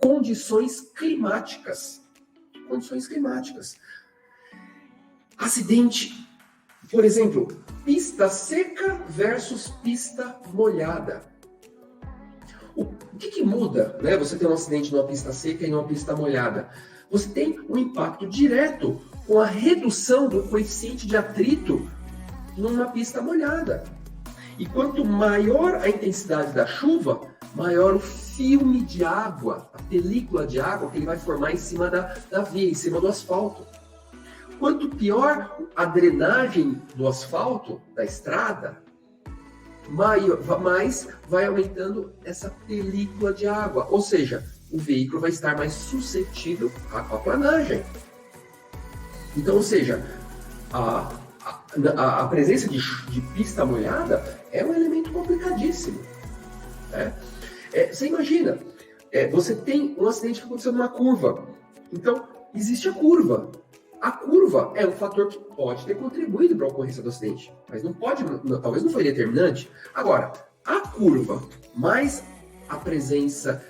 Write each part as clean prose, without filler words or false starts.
condições climáticas. Condições climáticas. Acidente, por exemplo, pista seca versus pista molhada. O que muda, né? Você tem um acidente numa pista seca e numa pista molhada. Você tem um impacto direto com a redução do coeficiente de atrito numa pista molhada. E quanto maior a intensidade da chuva, maior o filme de água, a película de água que ele vai formar em cima da via, em cima do asfalto. Quanto pior a drenagem do asfalto, da estrada, mais vai aumentando essa película de água. Ou seja, o veículo vai estar mais suscetível à aquaplanagem. Então, ou seja, a presença de pista molhada é um elemento complicadíssimo. Né? Você imagina, você tem um acidente que aconteceu numa curva. Então, existe a curva. A curva é um fator que pode ter contribuído para a ocorrência do acidente, mas talvez não foi determinante. Agora, a curva mais a presença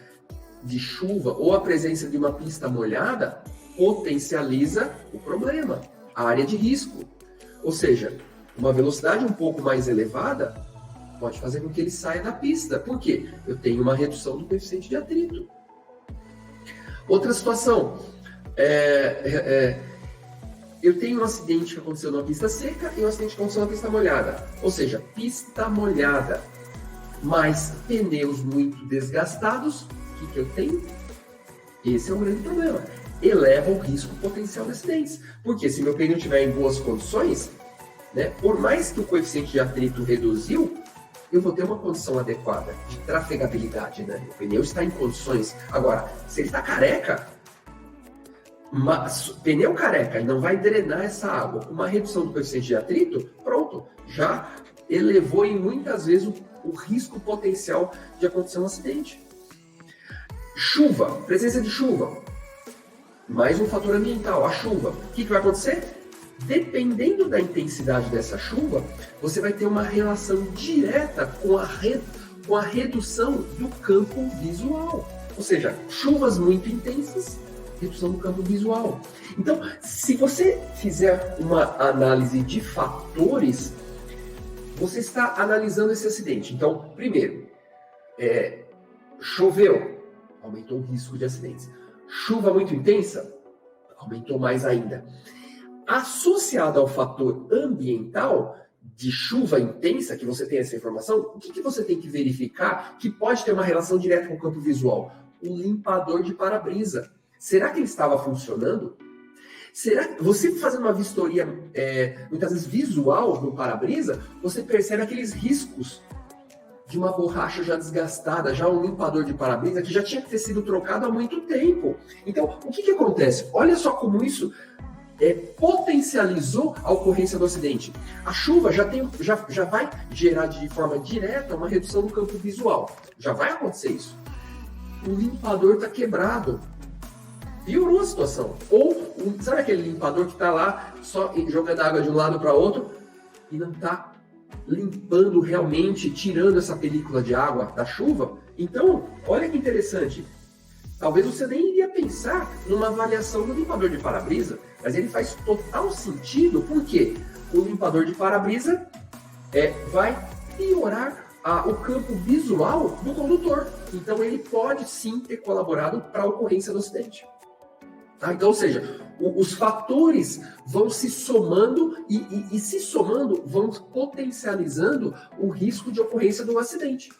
de chuva ou a presença de uma pista molhada potencializa o problema, a área de risco. Ou seja, uma velocidade um pouco mais elevada pode fazer com que ele saia da pista. Por quê? Eu tenho uma redução do coeficiente de atrito. Outra situação, eu tenho um acidente que aconteceu numa pista seca e um acidente que aconteceu numa pista molhada. Ou seja, pista molhada, mais pneus muito desgastados, o que eu tenho? Esse é um grande problema. Eleva o risco potencial de acidentes. Porque se meu pneu estiver em boas condições, né, por mais que o coeficiente de atrito reduziu, eu vou ter uma condição adequada de trafegabilidade, né? O pneu está em condições. Agora, se ele está careca, pneu careca e não vai drenar essa água com uma redução do coeficiente de atrito, pronto, já elevou em muitas vezes o risco potencial de acontecer um acidente. Chuva, presença de chuva. Mais um fator ambiental, a chuva. O que vai acontecer? Dependendo da intensidade dessa chuva, você vai ter uma relação direta com a redução do campo visual. Ou seja, chuvas muito intensas, redução do campo visual. Então, se você fizer uma análise de fatores, você está analisando esse acidente. Então, primeiro, choveu, aumentou o risco de acidentes. Chuva muito intensa, aumentou mais ainda. Associado ao fator ambiental de chuva intensa, que você tem essa informação, o que você tem que verificar que pode ter uma relação direta com o campo visual? O limpador de para-brisa. Será que ele estava funcionando? Será que você fazendo uma vistoria, muitas vezes visual no para-brisa, você percebe aqueles riscos de uma borracha já desgastada, já um limpador de para-brisa que já tinha que ter sido trocado há muito tempo. Então, o que acontece? Olha só como isso potencializou a ocorrência do acidente. A chuva já vai gerar de forma direta uma redução no campo visual. Já vai acontecer isso. O limpador está quebrado. Piorou a situação. Ou, sabe aquele limpador que está lá só jogando água de um lado para outro e não está limpando realmente, tirando essa película de água da chuva? Então, olha que interessante. Talvez você nem iria pensar numa avaliação do limpador de para-brisa, mas ele faz total sentido, porque o limpador de para-brisa vai piorar o campo visual do condutor. Então, ele pode sim ter colaborado para a ocorrência do acidente. Tá? Então, ou seja, os fatores vão se somando e se somando vão potencializando o risco de ocorrência do acidente.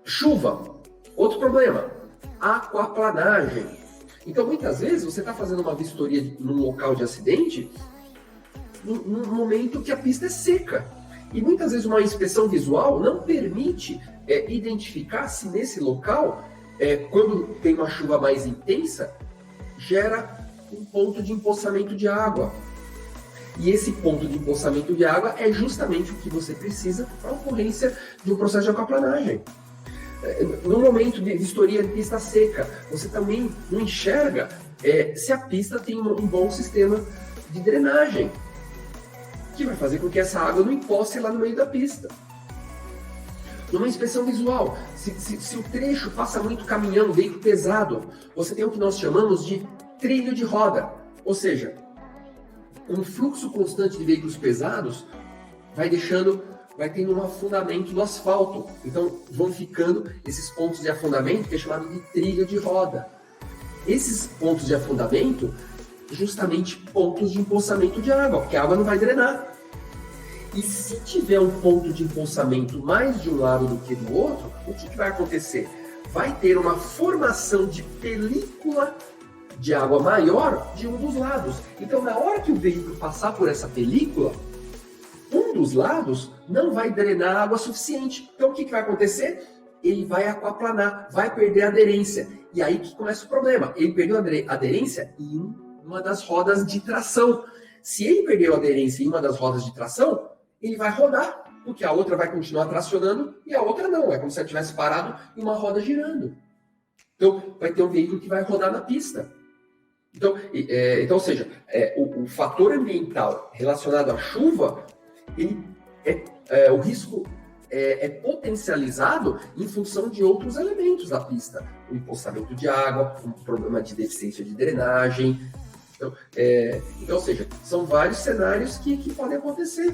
Chuva, outro problema, aquaplanagem. Então, muitas vezes, você está fazendo uma vistoria num local de acidente no momento que a pista é seca. E muitas vezes uma inspeção visual não permite identificar se nesse local, quando tem uma chuva mais intensa, gera um ponto de empoçamento de água. E esse ponto de empoçamento de água é justamente o que você precisa para a ocorrência de um processo de aquaplanagem. No momento de vistoria de pista seca, você também não enxerga se a pista tem um bom sistema de drenagem, que vai fazer com que essa água não empoce lá no meio da pista. Numa inspeção visual, se o trecho passa muito caminhão, veículo pesado, você tem o que nós chamamos de trilho de roda. Ou seja, um fluxo constante de veículos pesados vai tendo um afundamento do asfalto. Então, vão ficando esses pontos de afundamento, que é chamado de trilho de roda. Esses pontos de afundamento, justamente pontos de empoçamento de água, porque a água não vai drenar. E se tiver um ponto de empoçamento mais de um lado do que do outro, o que vai acontecer? Vai ter uma formação de película de água maior de um dos lados. Então, na hora que o veículo passar por essa película, um dos lados não vai drenar água suficiente. Então, o que vai acontecer? Ele vai aquaplanar, vai perder a aderência. E aí que começa o problema. Ele perdeu a aderência em uma das rodas de tração. Se ele perdeu a aderência em uma das rodas de tração, ele vai rodar, porque a outra vai continuar tracionando e a outra não. É como se ela tivesse parado em uma roda girando. Então, vai ter um veículo que vai rodar na pista. Então, ou seja, o fator ambiental relacionado à chuva, o risco é potencializado em função de outros elementos da pista. O empoçamento de água, um problema de deficiência de drenagem. Então, ou seja, são vários cenários que podem acontecer.